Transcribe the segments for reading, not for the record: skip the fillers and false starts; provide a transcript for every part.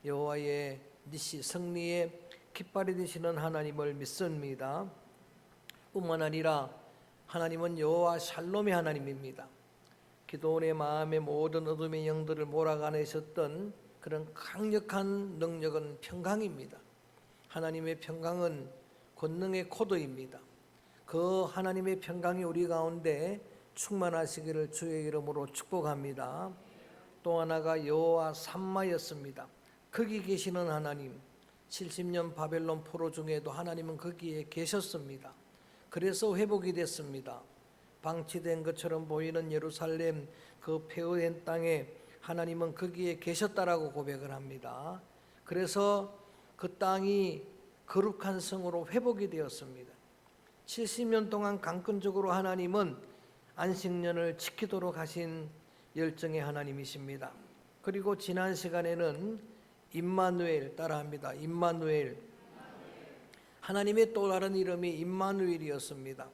여호와의 니시 승리의 깃발이 되시는 하나님을 믿습니다. 뿐만 아니라 하나님은 여호와 샬롬의 하나님입니다. 기도원의 마음의 모든 어둠의 영들을 몰아가내셨던 그런 강력한 능력은 평강입니다. 하나님의 평강은 권능의 코드입니다. 그 하나님의 평강이 우리 가운데 충만하시기를 주의 이름으로 축복합니다. 또 하나가 여호와 삼마였습니다. 거기 계시는 하나님, 70년 바벨론 포로 중에도 하나님은 거기에 계셨습니다. 그래서 회복이 됐습니다. 방치된 것처럼 보이는 예루살렘 그 폐허된 땅에 하나님은 거기에 계셨다라고 고백을 합니다. 그래서 그 땅이 거룩한 성으로 회복이 되었습니다. 70년 동안 강권적으로 하나님은 안식년을 지키도록 하신 열정의 하나님이십니다. 그리고 지난 시간에는 임마누엘 따라합니다. 임마누엘. 하나님의 또 다른 이름이 임마누엘이었습니다.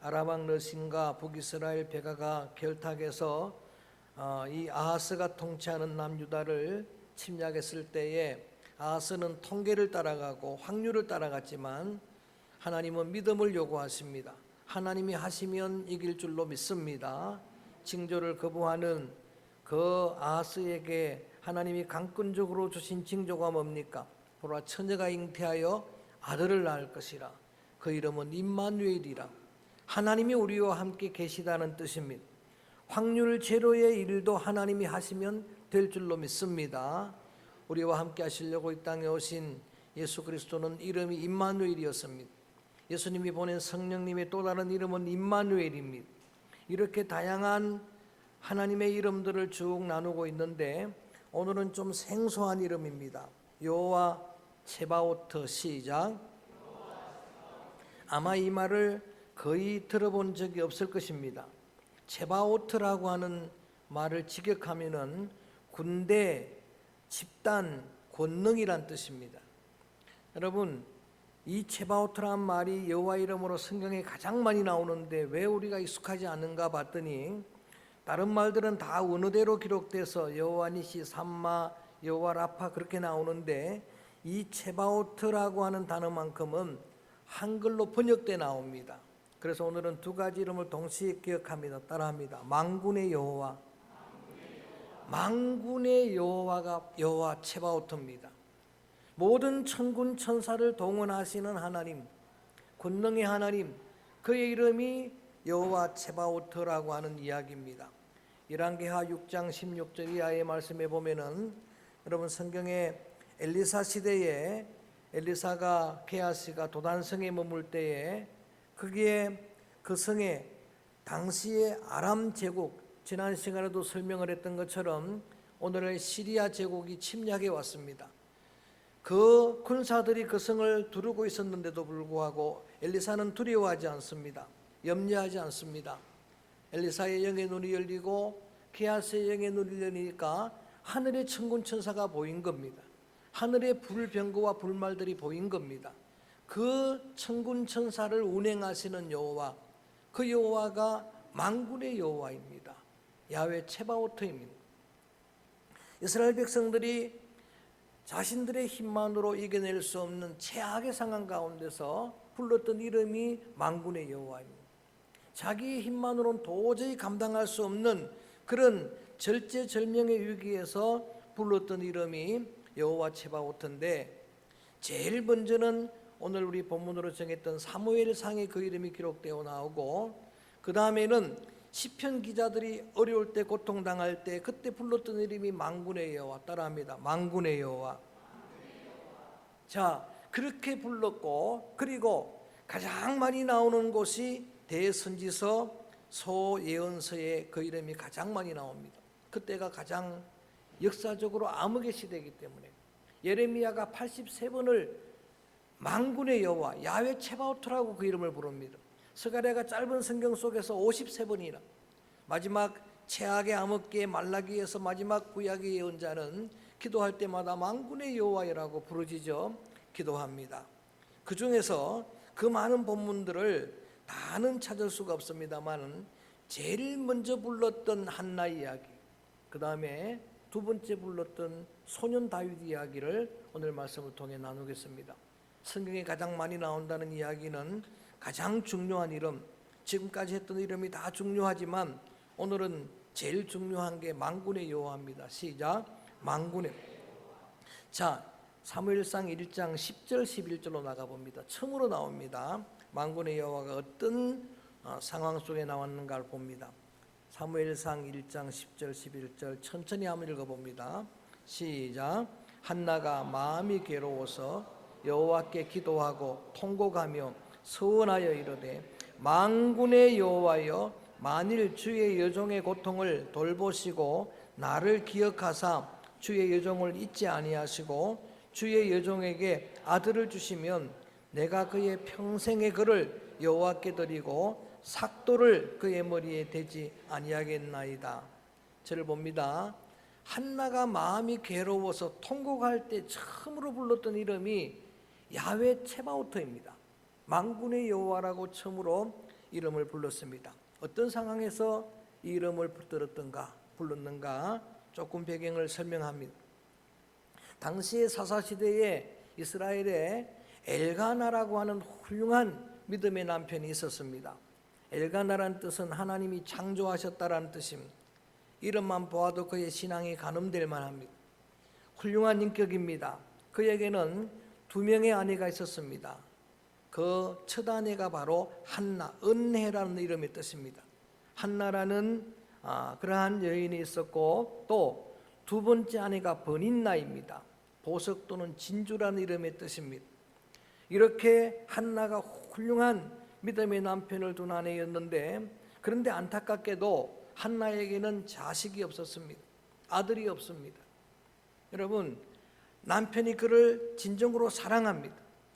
아람 러신과 북이스라엘 베가가 결탁해서 이 아하스가 통치하는 남유다를 침략했을 때에 아하스는 통계를 따라가고 확률을 따라갔지만 하나님은 믿음을 요구하십니다. 하나님이 하시면 이길 줄로 믿습니다. 징조를 거부하는 그 아하스에게 하나님이 강권적으로 주신 징조가 뭡니까? 보라, 처녀가 잉태하여 아들을 낳을 것이라. 그 이름은 임마누엘이라. 하나님이 우리와 함께 계시다는 뜻입니다. 확률 제로의 일도 하나님이 하시면 될 줄로 믿습니다. 우리와 함께 하시려고 이 땅에 오신 예수 그리스도는 이름이 임마누엘이었습니다. 예수님이 보낸 성령님의 또 다른 이름은 임마누엘입니다. 이렇게 다양한 하나님의 이름들을 쭉 나누고 있는데 오늘은 좀 생소한 이름입니다. 여호와 츠바오트. 시작. 아마 이 말을 거의 들어본 적이 없을 것입니다. 츠바오트라고 하는 말을 직역하면은 군대, 집단, 권능이란 뜻입니다. 여러분, 이 츠바오트란 말이 여호와 이름으로 성경에 가장 많이 나오는데 왜 우리가 익숙하지 않은가 봤더니 다른 말들은 다 원어대로 기록돼서 여호와 니시, 삼마, 여호와 라파 그렇게 나오는데 이 츠바오트라고 하는 단어만큼은 한글로 번역돼 나옵니다. 그래서 오늘은 두 가지 이름을 동시에 기억합니다. 따라합니다. 만군의 여호와. 만군의 여호와가 여호와 츠바오트입니다. 모든 천군 천사를 동원하시는 하나님, 권능의 하나님, 그의 이름이 여호와 츠바오트라고 하는 이야기입니다. 열왕기하 6장 16절 이하의 말씀에 보면은 여러분 성경에 엘리사 시대에 엘리사가 게하시가 도단성에 머물 때에 거기에 그 성에 당시의 아람 제국, 지난 시간에도 설명을 했던 것처럼 오늘의 시리아 제국이 침략해 왔습니다. 그 군사들이 그 성을 두르고 있었는데도 불구하고 엘리사는 두려워하지 않습니다. 염려하지 않습니다. 엘리사의 영의 눈이 열리고 게하스의 영의 눈이 열리니까 하늘의 천군 천사가 보인 겁니다. 하늘의 불병거와 불말들이 보인 겁니다. 그 천군 천사를 운행하시는 여호와, 그 여호와가 만군의 여호와입니다. 야훼 츠바오트입니다. 이스라엘 백성들이 자신들의 힘만으로 이겨낼 수 없는 최악의 상황 가운데서 불렀던 이름이 만군의 여호와입니다. 자기의 힘만으로는 도저히 감당할 수 없는 그런 절제절명의 위기에서 불렀던 이름이 여호와 츠바오트인데 제일 먼저는 오늘 우리 본문으로 정했던 사무엘상에 그 이름이 기록되어 나오고 그 다음에는 시편 기자들이 어려울 때 고통당할 때 그때 불렀던 이름이 만군의 여호와. 따라합니다. 만군의 여호와. 자, 그렇게 불렀고 그리고 가장 많이 나오는 곳이 대선지서 소예언서에 그 이름이 가장 많이 나옵니다. 그때가 가장 역사적으로 암흑의 시대이기 때문에 예레미야가 83번을 만군의 여호와 야훼 츠바오트라고 그 이름을 부릅니다. 스가랴가 짧은 성경 속에서 53번이나 마지막 최악의 암흑기의 말라기에서 마지막 구약의 예언자는 기도할 때마다 만군의 여호와라고 부르짖어 기도합니다. 그 중에서 그 많은 본문들을 다는 찾을 수가 없습니다만 제일 먼저 불렀던 한나 이야기, 그 다음에 두 번째 불렀던 소년 다윗 이야기를 오늘 말씀을 통해 나누겠습니다. 성경에 가장 많이 나온다는 이야기는 가장 중요한 이름, 지금까지 했던 이름이 다 중요하지만 오늘은 제일 중요한 게 만군의 여호와입니다. 시작. 만군의. 자, 사무엘상 1장 10절 11절로 나가봅니다. 처음으로 나옵니다. 만군의 여호와가 어떤 상황 속에 나왔는가를 봅니다. 사무엘상 1장 10절 11절 천천히 한번 읽어봅니다. 시작. 한나가 마음이 괴로워서 여호와께 기도하고 통곡하며 서원하여 이르되 만군의 여호와여, 만일 주의 여종의 고통을 돌보시고 나를 기억하사 주의 여종을 잊지 아니하시고 주의 여종에게 아들을 주시면 내가 그의 평생의 그를 여호와께 드리고 삭도를 그의 머리에 대지 아니하겠나이다. 저를 봅니다. 한나가 마음이 괴로워서 통곡할 때 처음으로 불렀던 이름이 야훼 츠바오트입니다. 만군의 여호와라고 처음으로 이름을 불렀습니다. 어떤 상황에서 이 이름을 불렀는가 조금 배경을 설명합니다. 당시의 사사시대에 이스라엘에 엘가나라고 하는 훌륭한 믿음의 남편이 있었습니다. 엘가나라는 뜻은 하나님이 창조하셨다라는 뜻입니다. 이름만 보아도 그의 신앙이 가늠될 만합니다. 훌륭한 인격입니다. 그에게는 2명의 아내가 있었습니다. 그 첫 아내가 바로 한나, 은혜라는 이름의 뜻입니다. 한나라는 그러한 여인이 있었고, 또 두 번째 아내가 버닌나입니다. 보석 또는 진주라는 이름의 뜻입니다. 이렇게 한나가 훌륭한 믿음의 남편을 둔 아내였는데, 그런데 안타깝게도 한나에게는 자식이 없었습니다. 아들이 없습니다. 여러분, 남편이 그를 진정으로 사랑합니다.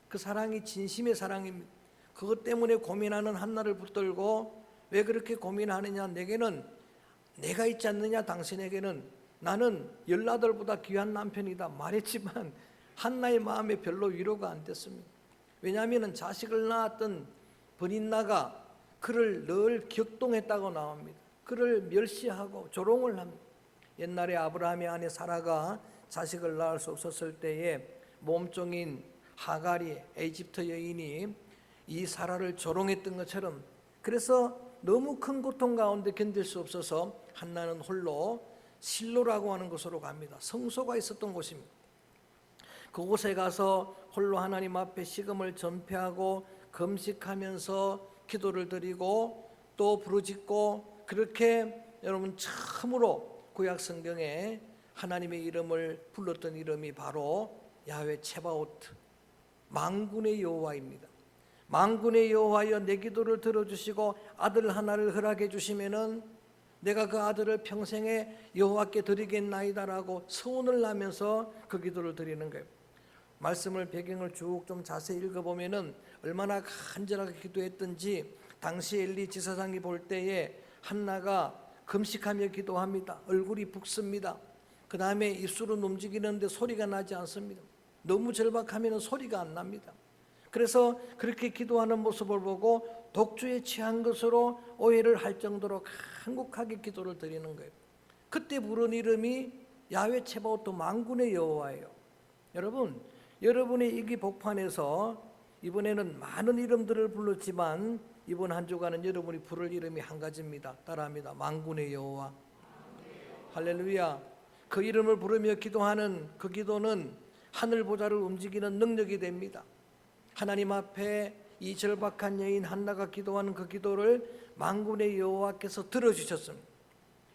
그 사랑이 진심의 사랑입니다. 그것 때문에 고민하는 한나를 붙들고 왜 그렇게 고민하느냐, 내게는 내가 있지 않느냐, 당신에게는. 나는 18보다 귀한 남편이다 말했지만 한나의 마음에 별로 위로가 안 됐습니다. 왜냐하면 자식을 낳았던 버닌나가 그를 늘 격동했다고 나옵니다. 그를 멸시하고 조롱을 합니다. 옛날에 아브라함의 아내 사라가 자식을 낳을 수 없었을 때에 몸종인 하갈이, 에집트 여인이 이 사라를 조롱했던 것처럼, 그래서 너무 큰 고통 가운데 견딜 수 없어서 한나는 홀로 실로라고 하는 곳으로 갑니다. 성소가 있었던 곳입니다. 그곳에 가서 홀로 하나님 앞에 식음을 전폐하고 금식하면서 기도를 드리고 또 부르짖고, 그렇게 여러분 처음으로 구약 성경에 하나님의 이름을 불렀던 이름이 바로 야훼 츠바오트, 만군의 여호와입니다. 만군의 여호와여, 내 기도를 들어주시고 아들 하나를 허락해 주시면은 내가 그 아들을 평생에 여호와께 드리겠나이다라고 서원을 하면서 그 기도를 드리는 거예요. 말씀을 배경을 쭉 좀 자세히 읽어보면은 얼마나 간절하게 기도했던지, 당시 엘리 지사장이 볼 때에 한나가 금식하며 기도합니다. 얼굴이 붓습니다. 그 다음에 입술은 움직이는데 소리가 나지 않습니다. 너무 절박하면 소리가 안 납니다. 그래서 그렇게 기도하는 모습을 보고 독주에 취한 것으로 오해를 할 정도로 간곡하게 기도를 드리는 거예요. 그때 부른 이름이 야훼 츠바오트, 만군의 여호와예요. 여러분, 여러분의 이기 복판에서 이번에는 많은 이름들을 불렀지만 이번 한 주간은 여러분이 부를 이름이 한 가지입니다. 따라합니다. 만군의 여호와. 할렐루야. 그 이름을 부르며 기도하는 그 기도는 하늘 보좌를 움직이는 능력이 됩니다. 하나님 앞에 이 절박한 여인 한나가 기도하는 그 기도를 만군의 여호와께서 들어주셨습니다.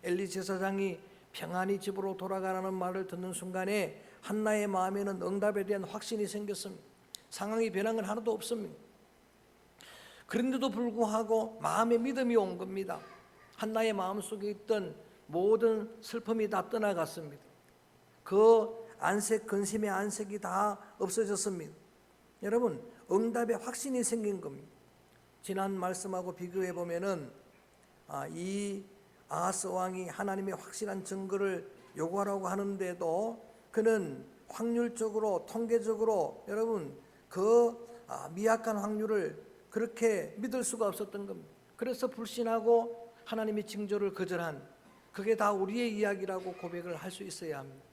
엘리 제사장이 평안히 집으로 돌아가라는 말을 듣는 순간에 한나의 마음에는 응답에 대한 확신이 생겼습니다. 상황이 변한 건 하나도 없습니다. 그런데도 불구하고 마음에 믿음이 온 겁니다. 한나의 마음속에 있던 모든 슬픔이 다 떠나갔습니다. 그 안색, 근심의 안색이 다 없어졌습니다. 여러분, 응답에 확신이 생긴 겁니다. 지난 말씀하고 비교해 보면은 이 아하스 왕이 하나님의 확실한 증거를 요구하라고 하는데도 그는 확률적으로, 통계적으로 여러분 그 미약한 확률을 그렇게 믿을 수가 없었던 겁니다. 그래서 불신하고 하나님의 징조를 거절한, 그게 다 우리의 이야기라고 고백을 할 수 있어야 합니다.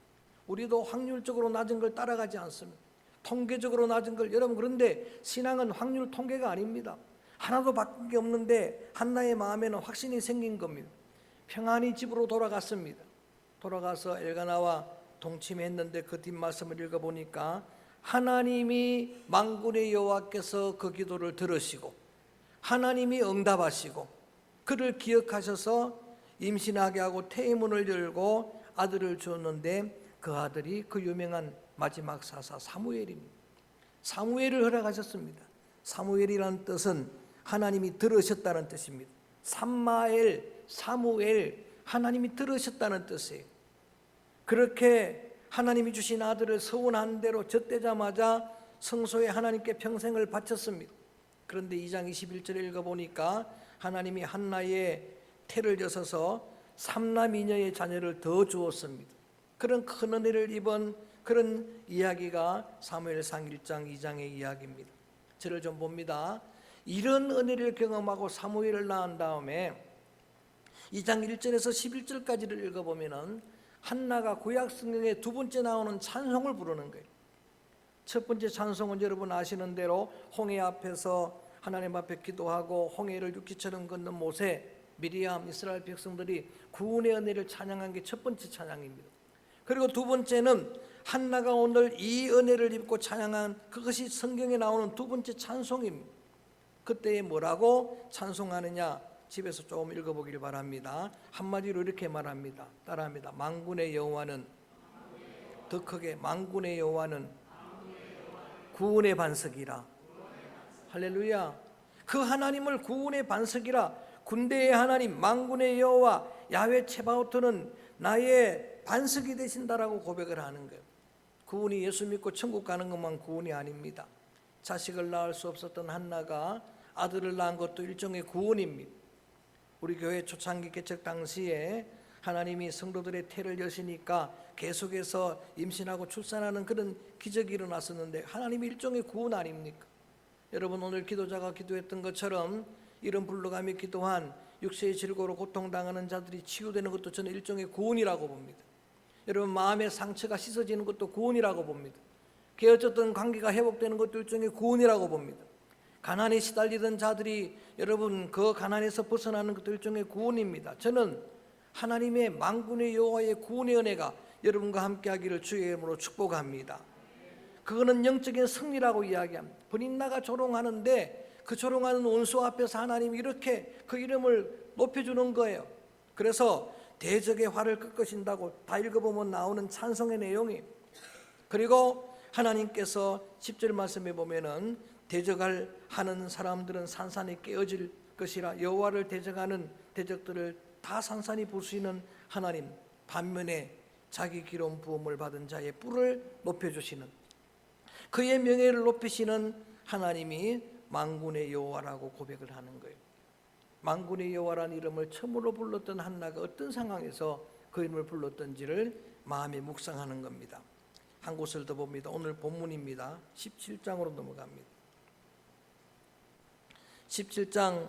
우리도 확률적으로 낮은 걸 따라가지 않습니다. 통계적으로 낮은 걸, 여러분, 그런데 신앙은 확률 통계가 아닙니다. 하나도 바뀐 게 없는데 한나의 마음에는 확신이 생긴 겁니다. 평안히 집으로 돌아갔습니다. 돌아가서 엘가나와 동침했는데 그 뒷말씀을 읽어보니까 하나님이 만군의 여호와께서 그 기도를 들으시고 하나님이 응답하시고 그를 기억하셔서 임신하게 하고 태의문을 열고 아들을 주었는데 그 아들이 그 유명한 마지막 사사 사무엘입니다. 사무엘을 허락하셨습니다. 사무엘이라는 뜻은 하나님이 들으셨다는 뜻입니다. 삼마엘, 사무엘, 하나님이 들으셨다는 뜻이에요. 그렇게 하나님이 주신 아들을 서운한 대로 젖대자마자 성소에 하나님께 평생을 바쳤습니다. 그런데 2장 21절에 읽어보니까 하나님이 한나의 태를 여서서 삼남이녀의 자녀를 더 주었습니다. 그런 큰 은혜를 입은 그런 이야기가 사무엘상 1장 2장의 이야기입니다. 저를 좀 봅니다. 이런 은혜를 경험하고 사무엘을 낳은 다음에 2장 1절에서 11절까지를 읽어보면은 한나가 구약 성경에 두 번째 나오는 찬송을 부르는 거예요. 첫 번째 찬송은 여러분 아시는 대로 홍해 앞에서 하나님 앞에 기도하고 홍해를 육지처럼 걷는 모세, 미리암, 이스라엘 백성들이 구원의 은혜를 찬양한 게 첫 번째 찬양입니다. 그리고 두 번째는 한나가 오늘 이 은혜를 입고 찬양한 그것이 성경에 나오는 두 번째 찬송입니다. 그때 뭐라고 찬송하느냐, 집에서 조금 읽어보길 바랍니다. 한마디로 이렇게 말합니다. 따라합니다. 만군의 여호와는, 더 크게, 만군의 여호와는 구원의 반석이라. 할렐루야. 그 하나님을 구원의 반석이라, 군대의 하나님 만군의 여호와 야훼 츠바오트는 나의 반석이 되신다라고 고백을 하는 거예요. 구원이 예수 믿고 천국 가는 것만 구원이 아닙니다. 자식을 낳을 수 없었던 한나가 아들을 낳은 것도 일종의 구원입니다. 우리 교회 초창기 개척 당시에 하나님이 성도들의 태를 여시니까 계속해서 임신하고 출산하는 그런 기적이 일어났었는데 하나님이 일종의 구원 아닙니까? 여러분, 오늘 기도자가 기도했던 것처럼 이름 불러가며 기도한 육체의 질고로 고통당하는 자들이 치유되는 것도 저는 일종의 구원이라고 봅니다. 여러분, 마음의 상처가 씻어지는 것도 구원이라고 봅니다. 깨어졌던 관계가 회복되는 것도 일종의 구원이라고 봅니다. 가난에 시달리던 자들이 여러분 그 가난에서 벗어나는 것도 일종의 구원입니다. 저는 하나님의 만군의 여호와의 구원의 은혜가 여러분과 함께하기를 주의 이름으로 축복합니다. 그거는 영적인 승리라고 이야기합니다. 본인나가 조롱하는데 그 조롱하는 원수 앞에서 하나님이 이렇게 그 이름을 높여주는 거예요. 그래서 대적의 화를 꺾으신다고 다 읽어보면 나오는 찬송의 내용이, 그리고 하나님께서 10절 말씀에 보면은 대적을 하는 사람들은 산산이 깨어질 것이라, 여호와를 대적하는 대적들을 다 산산이 부수시는 하나님, 반면에 자기 기름 부음을 받은 자의 뿔을 높여주시는, 그의 명예를 높이시는 하나님이 만군의 여호와라고 고백을 하는 거예요. 만군의 여호와라는 이름을 처음으로 불렀던 한나가 어떤 상황에서 그 이름을 불렀던지를 마음에 묵상하는 겁니다. 한 곳을 더 봅니다. 오늘 본문입니다. 17장으로 넘어갑니다. 17장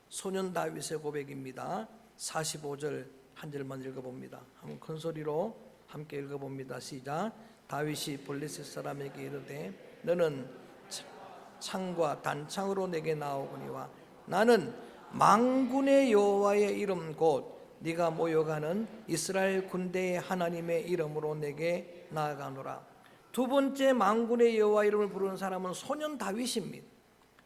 소년 다윗의 고백입니다. 45절 한 절만 읽어봅니다. 한번 큰 소리로 함께 읽어봅니다. 시작. 다윗이 블레셋 사람에게 이르되 너는 창과 단창으로 내게 나오거니와 나는 만군의 여호와의 이름 곧 네가 모여가는 이스라엘 군대의 하나님의 이름으로 내게 나아가노라. 두 번째 만군의 여호와 이름을 부르는 사람은 소년 다윗입니다.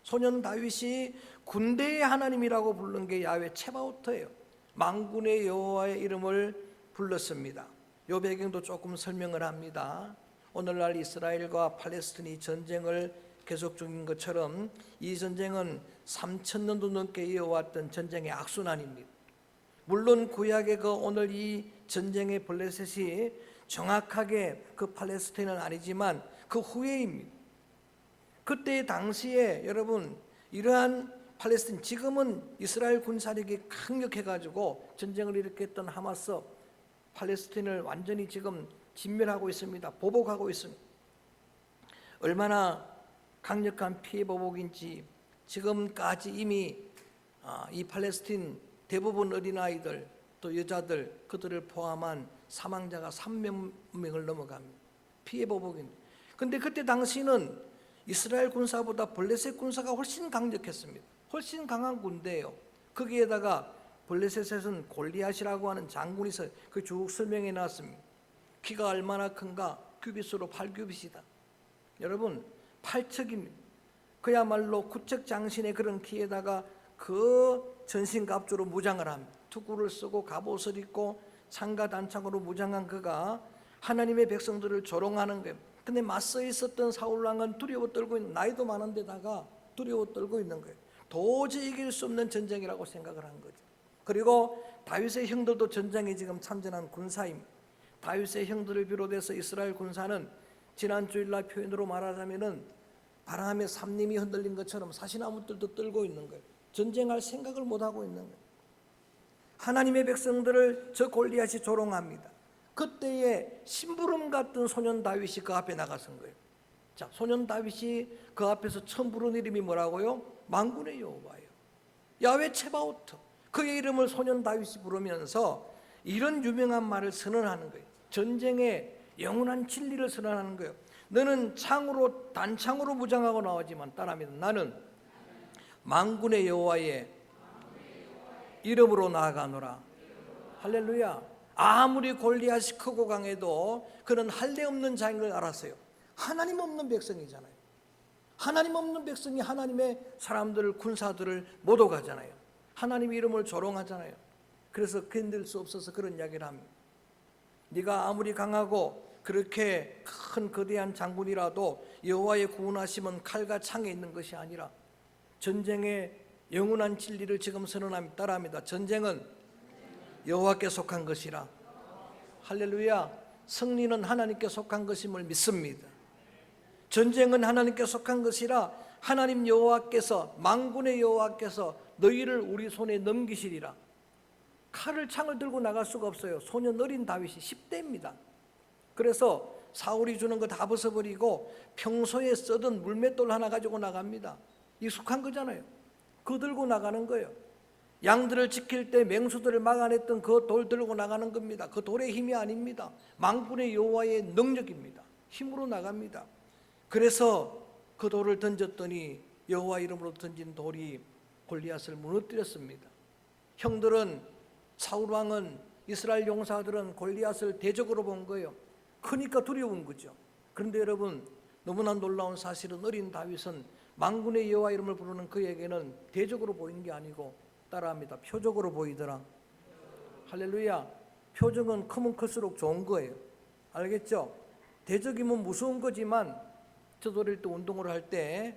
소년 다윗이 군대의 하나님이라고 부른 게 야훼 츠바오트예요. 만군의 여호와의 이름을 불렀습니다. 이 배경도 조금 설명을 합니다. 오늘날 이스라엘과 팔레스틴이 전쟁을 계속 중인 것처럼 이 전쟁은 3,000년도 넘게 이어왔던 전쟁의 악순환입니다. 물론 구약의 그 오늘 이 전쟁의 블레셋이 정확하게 그 팔레스틴은 아니지만 그 후예입니다. 그때 당시에 여러분 이러한 팔레스틴, 지금은 이스라엘 군사력이 강력해가지고 전쟁을 일으켰던 하마스, 팔레스틴을 완전히 지금 진멸하고 있습니다. 보복하고 있습니다. 얼마나 강력한 피해 보복인지 지금까지 이미 이 팔레스틴 대부분 어린아이들, 또 여자들 그들을 포함한 사망자가 300명을 넘어갑니다. 피해 보복입니다. 근데 그때 당시는 이스라엘 군사보다 블레셋 군사가 훨씬 강력했습니다. 훨씬 강한 군대예요. 거기에다가 블레셋에서는 골리앗이라고 하는 장군이 있어요. 그 쭉 설명해 놨습니다. 키가 얼마나 큰가? 규빗으로 8규빗이다. 여러분 8척입니다. 그야말로 구척 장신의 그런 키에다가 그 전신갑주로 무장을 합니다. 투구를 쓰고 갑옷을 입고 창과 단창으로 무장한 그가 하나님의 백성들을 조롱하는 거예요. 근데 맞서 있었던 사울 왕은 두려워 떨고 있는, 나이도 많은데다가 두려워 떨고 있는 거예요. 도저히 이길 수 없는 전쟁이라고 생각을 한 거죠. 그리고 다윗의 형들도 전쟁에 지금 참전한 군사입니다. 다윗의 형들을 비롯해서 이스라엘 군사는 지난 주일날 표현으로 말하자면은 바람에 삼림이 흔들린 것처럼 사시나무들도 떨고 있는 거예요. 전쟁할 생각을 못 하고 있는 거예요. 하나님의 백성들을 저 골리앗이 조롱합니다. 그때에 심부름 같은 소년 다윗이 그 앞에 나가선 거예요. 자, 소년 다윗이 그 앞에서 처음 부른 이름이 뭐라고요? 만군의 여호와예요. 야훼 츠바오트. 그의 이름을 소년 다윗이 부르면서 이런 유명한 말을 선언하는 거예요. 전쟁에 영원한 진리를 선언하는 거예요. 너는 창으로 단창으로 무장하고 나오지만 따라합니다. 나는 만군의 여호와의 이름으로 나아가노라. 할렐루야. 아무리 골리앗이 크고 강해도 그는 할례 없는 자인 걸 알았어요. 하나님 없는 백성이잖아요. 하나님 없는 백성이 하나님의 사람들을, 군사들을 못 오가잖아요. 하나님의 이름을 조롱하잖아요. 그래서 견딜 수 없어서 그런 이야기를 합니다. 네가 아무리 강하고 그렇게 큰 거대한 장군이라도 여호와의 구원하심은 칼과 창에 있는 것이 아니라 전쟁의 영원한 진리를 지금 선언합니다. 따라합니다. 전쟁은 여호와께 속한 것이라. 할렐루야. 승리는 하나님께 속한 것임을 믿습니다. 전쟁은 하나님께 속한 것이라 하나님 여호와께서, 만군의 여호와께서 너희를 우리 손에 넘기시리라. 칼을 창을 들고 나갈 수가 없어요. 소년 어린 다윗이 10대입니다. 그래서 사울이 주는 거 다 벗어버리고 평소에 쓰던 물맷돌 하나 가지고 나갑니다. 익숙한 거잖아요. 그거 들고 나가는 거예요. 양들을 지킬 때 맹수들을 막아냈던 그 돌 들고 나가는 겁니다. 그 돌의 힘이 아닙니다. 만군의 여호와의 능력입니다. 힘으로 나갑니다. 그래서 그 돌을 던졌더니 여호와 이름으로 던진 돌이 골리앗을 무너뜨렸습니다. 형들은, 사울 왕은, 이스라엘 용사들은 골리앗을 대적으로 본 거예요. 크니까 두려운 거죠. 그런데 여러분, 너무나 놀라운 사실은 어린 다윗은 만군의 여호와 이름을 부르는 그에게는 대적으로 보이는 게 아니고, 따라합니다, 표적으로 보이더라. 할렐루야. 표적은 크면 클수록 좋은 거예요. 알겠죠? 대적이면 무서운 거지만 저도 어릴 때 운동을 할 때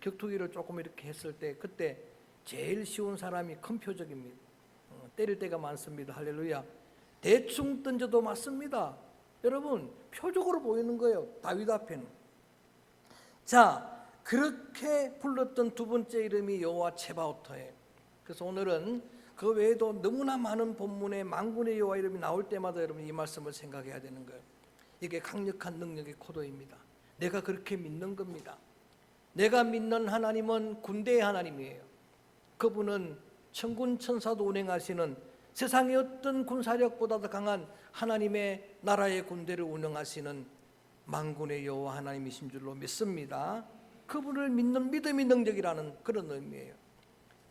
격투기를 조금 이렇게 했을 때 그때 제일 쉬운 사람이 큰 표적입니다. 때릴 때가 많습니다. 할렐루야. 대충 던져도 맞습니다. 여러분, 표적으로 보이는 거예요. 다윗 앞에는. 자, 그렇게 불렀던 두 번째 이름이 여호와 츠바오트예요. 그래서 오늘은 그 외에도 너무나 많은 본문에 만군의 여호와 이름이 나올 때마다 여러분 이 말씀을 생각해야 되는 거예요. 이게 강력한 능력의 코드입니다. 내가 그렇게 믿는 겁니다. 내가 믿는 하나님은 군대의 하나님이에요. 그분은 천군 천사도 운행하시는 세상의 어떤 군사력보다도 강한 하나님의 나라의 군대를 운영하시는 만군의 여호와 하나님이신 줄로 믿습니다. 그분을 믿는 믿음이 능력이라는 그런 의미예요.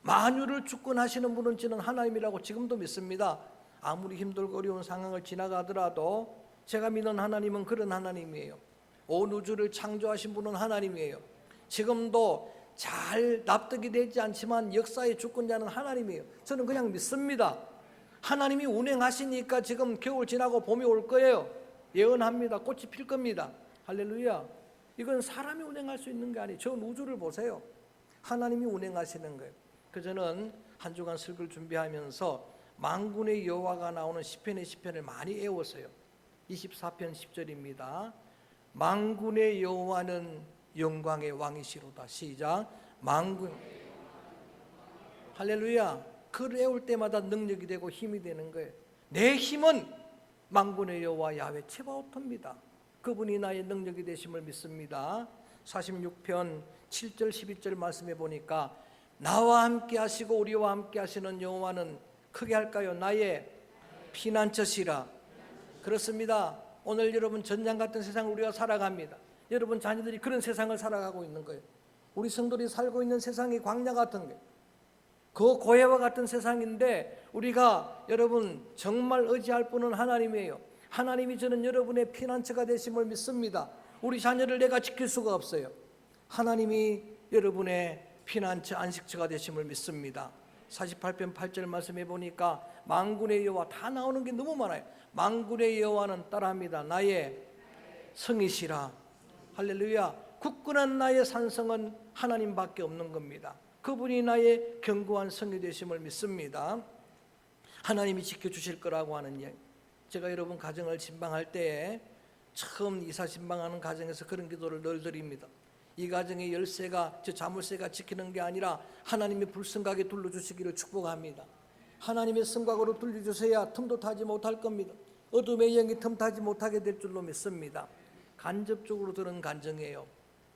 만유를 주권하시는 분은 저는 하나님이라고 지금도 믿습니다. 아무리 힘들고 어려운 상황을 지나가더라도 제가 믿는 하나님은 그런 하나님이에요. 온 우주를 창조하신 분은 하나님이에요. 지금도 잘 납득이 되지 않지만 역사의 주권자는 하나님이에요. 저는 그냥 믿습니다. 하나님이 운행하시니까 지금 겨울 지나고 봄이 올 거예요. 예언합니다. 꽃이 필 겁니다. 할렐루야. 이건 사람이 운행할 수 있는 게 아니에요. 저 우주를 보세요. 하나님이 운행하시는 거예요. 그래서 저는 한 주간 설교를 준비하면서 만군의 여호와가 나오는 시편의 시편을 많이 외웠어요. 24편 10절입니다. 만군의 여호와는 영광의 왕이시로다. 시작. 만군. 할렐루야. 그를 외울 때마다 능력이 되고 힘이 되는 거예요. 내 힘은 만군의 여호와 야훼 츠바오트입니다. 그분이 나의 능력이 되심을 믿습니다. 46편 7절 12절 말씀해 보니까 나와 함께 하시고 우리와 함께 하시는 여호와는 크게 할까요? 나의 피난처시라. 그렇습니다. 오늘 여러분 전장 같은 세상을 우리가 살아갑니다. 여러분 자녀들이 그런 세상을 살아가고 있는 거예요. 우리 성도들이 살고 있는 세상이 광야 같은 거예요. 그 고해와 같은 세상인데 우리가 여러분 정말 의지할 분은 하나님이에요. 하나님이 저는 여러분의 피난처가 되심을 믿습니다. 우리 자녀를 내가 지킬 수가 없어요. 하나님이 여러분의 피난처 안식처가 되심을 믿습니다. 48편 8절 말씀해 보니까 만군의 여호와 다 나오는 게 너무 많아요. 만군의 여호와는 따라합니다. 나의 성이시라. 할렐루야. 굳건한 나의 산성은 하나님밖에 없는 겁니다. 그분이 나의 견고한 성이 되심을 믿습니다. 하나님이 지켜주실 거라고 하는 이야기. 제가 여러분 가정을 신방할 때 처음 이사 신방하는 가정에서 그런 기도를 늘 드립니다. 이 가정의 열쇠가 저 자물쇠가 지키는 게 아니라 하나님의 불성각에 둘러주시기를 축복합니다. 하나님의 성각으로 둘러주셔야 틈도 타지 못할 겁니다. 어둠의 영이 틈타지 못하게 될 줄로 믿습니다. 간접적으로 들은 간증이에요.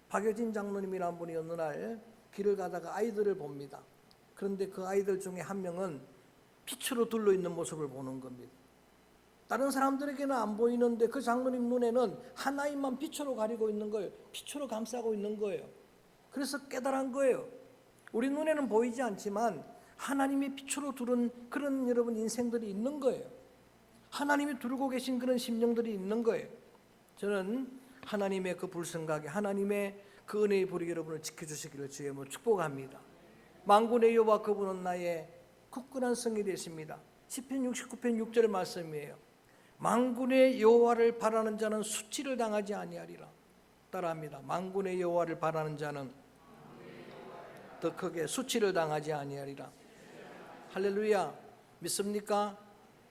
박여진 장로님이라는 분이 어느 날 길을 가다가 아이들을 봅니다. 그런데 그 아이들 중에 한 명은 빛으로 둘러있는 모습을 보는 겁니다. 다른 사람들에게는 안 보이는데 그 장로님 눈에는 하나님만 빛으로 가리고 있는 거예요. 빛으로 감싸고 있는 거예요. 그래서 깨달은 거예요. 우리 눈에는 보이지 않지만 하나님이 빛으로 두른 그런 여러분 인생들이 있는 거예요. 하나님이 두르고 계신 그런 심령들이 있는 거예요. 저는 하나님의 그 불성각에 하나님의 그 은혜의 불이 여러분을 지켜주시기를 주의 이름으로 축복합니다. 만군의 여호와 그분은 나의 굳건한 성이 되십니다. 시편 69편 6절 말씀이에요. 만군의 여호와를 바라는 자는 수치를 당하지 아니하리라. 따라합니다. 만군의 여호와를 바라는 자는 더 크게 수치를 당하지 아니하리라. 할렐루야. 믿습니까?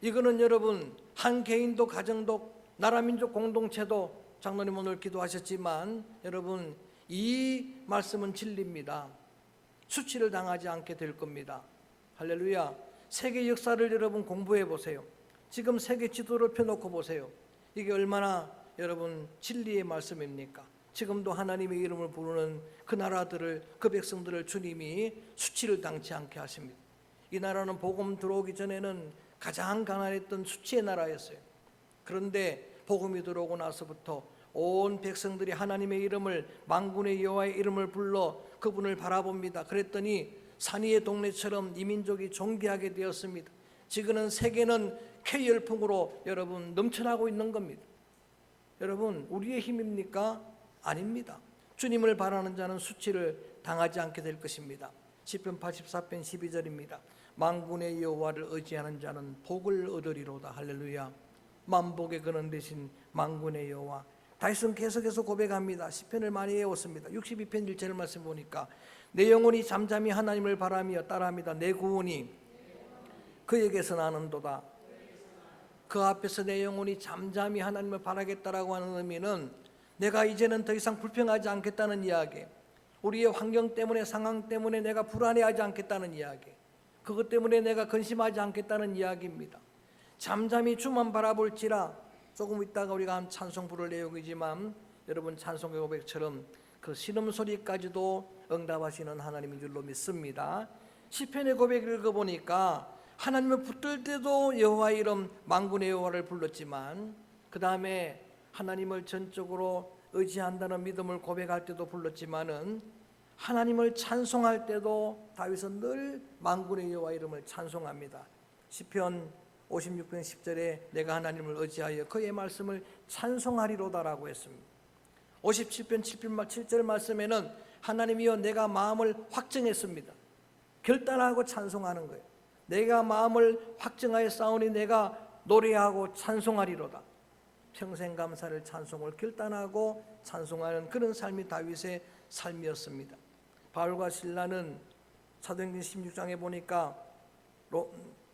이거는 여러분 한 개인도 가정도 나라 민족 공동체도 장로님 오늘 기도하셨지만 여러분 이 말씀은 진리입니다. 수치를 당하지 않게 될 겁니다. 할렐루야. 세계 역사를 여러분 공부해 보세요. 지금 세계 지도를 펴놓고 보세요. 이게 얼마나 여러분 진리의 말씀입니까? 지금도 하나님의 이름을 부르는 그 나라들을 그 백성들을 주님이 수치를 당치 않게 하십니다. 이 나라는 복음 들어오기 전에는 가장 가난했던 수치의 나라였어요. 그런데 복음이 들어오고 나서부터 온 백성들이 하나님의 이름을 만군의 여호와의 이름을 불러 그분을 바라봅니다. 그랬더니 산 위의 동네처럼 이 민족이 존귀하게 되었습니다. 지금은 세계는 K열풍으로 여러분 넘쳐나고 있는 겁니다. 여러분 우리의 힘입니까? 아닙니다. 주님을 바라는 자는 수치를 당하지 않게 될 것입니다. 시편 84편 12절입니다. 만군의 여호와를 의지하는 자는 복을 얻으리로다. 할렐루야. 만복의 근원 되신 만군의 여호와. 다윗은 계속해서 고백합니다. 시편을 많이 외웠습니다. 62편 1절 말씀 보니까 내 영혼이 잠잠히 하나님을 바라며 따라합니다. 내 구원이 그에게서 나는도다. 그 앞에서 내 영혼이 잠잠히 하나님을 바라겠다라고 하는 의미는 내가 이제는 더 이상 불평하지 않겠다는 이야기, 우리의 환경 때문에 상황 때문에 내가 불안해하지 않겠다는 이야기, 그것 때문에 내가 근심하지 않겠다는 이야기입니다. 잠잠히 주만 바라볼지라. 조금 있다가 우리가 한 찬송 부를 내용이지만 여러분 찬송의 고백처럼 그 신음소리까지도 응답하시는 하나님인 줄로 믿습니다. 시편의 고백을 읽어보니까 하나님을 붙들 때도 여호와의 이름 만군의 여호와를 불렀지만 그 다음에 하나님을 전적으로 의지한다는 믿음을 고백할 때도 불렀지만은 하나님을 찬송할 때도 다윗은 늘 만군의 여호와 이름을 찬송합니다. 시편 56편 10절에 내가 하나님을 의지하여 그의 말씀을 찬송하리로다라고 했습니다. 57편 7절 말씀에는 하나님이여 내가 마음을 확정했습니다. 결단하고 찬송하는 거예요. 내가 마음을 확정하여 싸우니 내가 노래하고 찬송하리로다. 평생 감사를 찬송을 결단하고 찬송하는 그런 삶이 다윗의 삶이었습니다. 바울과 실라는 사도행전 16장에 보니까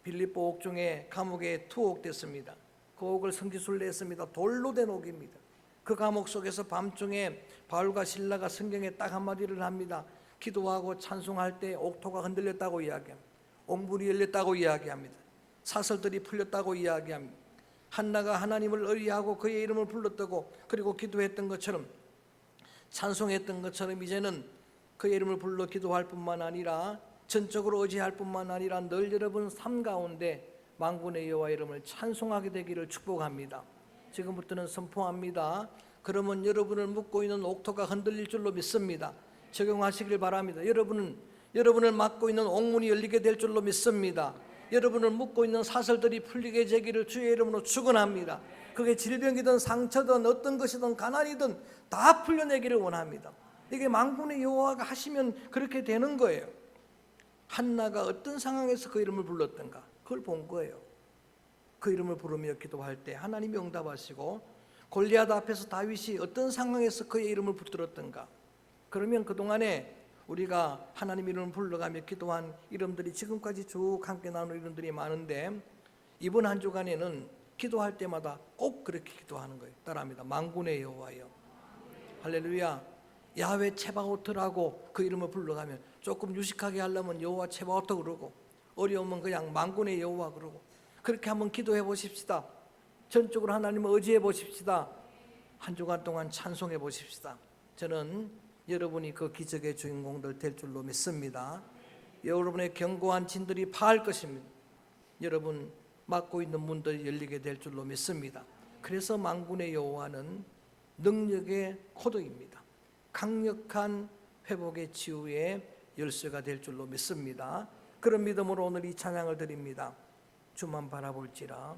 빌립보 옥중에 감옥에 투옥됐습니다. 그 옥을 성지순례 했습니다. 돌로 된 옥입니다. 그 감옥 속에서 밤중에 바울과 실라가 성경에 딱 한마디를 합니다. 기도하고 찬송할 때 옥토가 흔들렸다고 이야기합니다. 옥문이 열렸다고 이야기합니다. 사슬들이 풀렸다고 이야기합니다. 한나가 하나님을 의리하고 그의 이름을 불렀다고 그리고 기도했던 것처럼 찬송했던 것처럼 이제는 그의 이름을 불러 기도할 뿐만 아니라 전적으로 의지할 뿐만 아니라 늘 여러분 삶 가운데 만군의 여호와 이름을 찬송하게 되기를 축복합니다. 지금부터는 선포합니다. 그러면 여러분을 묶고 있는 옥토가 흔들릴 줄로 믿습니다. 적용하시길 바랍니다. 여러분을 막고 있는 옥문이 열리게 될 줄로 믿습니다. 여러분을 묶고 있는 사슬들이 풀리게 되기를 주의 이름으로 축원합니다. 그게 질병이든 상처든 어떤 것이든 가난이든 다 풀려내기를 원합니다. 이게 만군의 여호와가 하시면 그렇게 되는 거예요. 한나가 어떤 상황에서 그 이름을 불렀던가 그걸 본 거예요. 그 이름을 부르며 기도할 때 하나님이 응답하시고, 골리앗 앞에서 다윗이 어떤 상황에서 그의 이름을 붙들었던가. 그러면 그동안에 우리가 하나님 이름을 불러가며 기도한 이름들이 지금까지 쭉 함께 나눈 이름들이 많은데, 이번 한 주간에는 기도할 때마다 꼭 그렇게 기도하는 거예요. 따라합니다. 만군의 여호와여. 할렐루야. 야훼 체바오트라고 그 이름을 불러가면, 조금 유식하게 하려면 여호와 체바오트 그러고, 어려우면 그냥 만군의 여호와 그러고, 그렇게 한번 기도해 보십시다. 전적으로 하나님을 의지해 보십시다. 한 주간 동안 찬송해 보십시다. 저는 여러분이 그 기적의 주인공들 될 줄로 믿습니다. 여러분의 견고한 진들이 파할 것입니다. 여러분 막고 있는 문들이 열리게 될 줄로 믿습니다. 그래서 만군의 여호와는 능력의 코드입니다. 강력한 회복의 치유의 열쇠가 될 줄로 믿습니다. 그런 믿음으로 오늘 이 찬양을 드립니다. 주만 바라볼지라.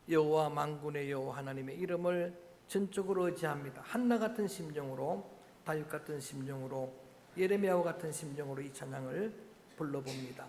여호와 만군의 여호와 하나님의 이름을 전적으로 의지합니다. 한나 같은 심정으로, 다윗 같은 심정으로, 예레미야와 같은 심정으로 이 찬양을 불러봅니다.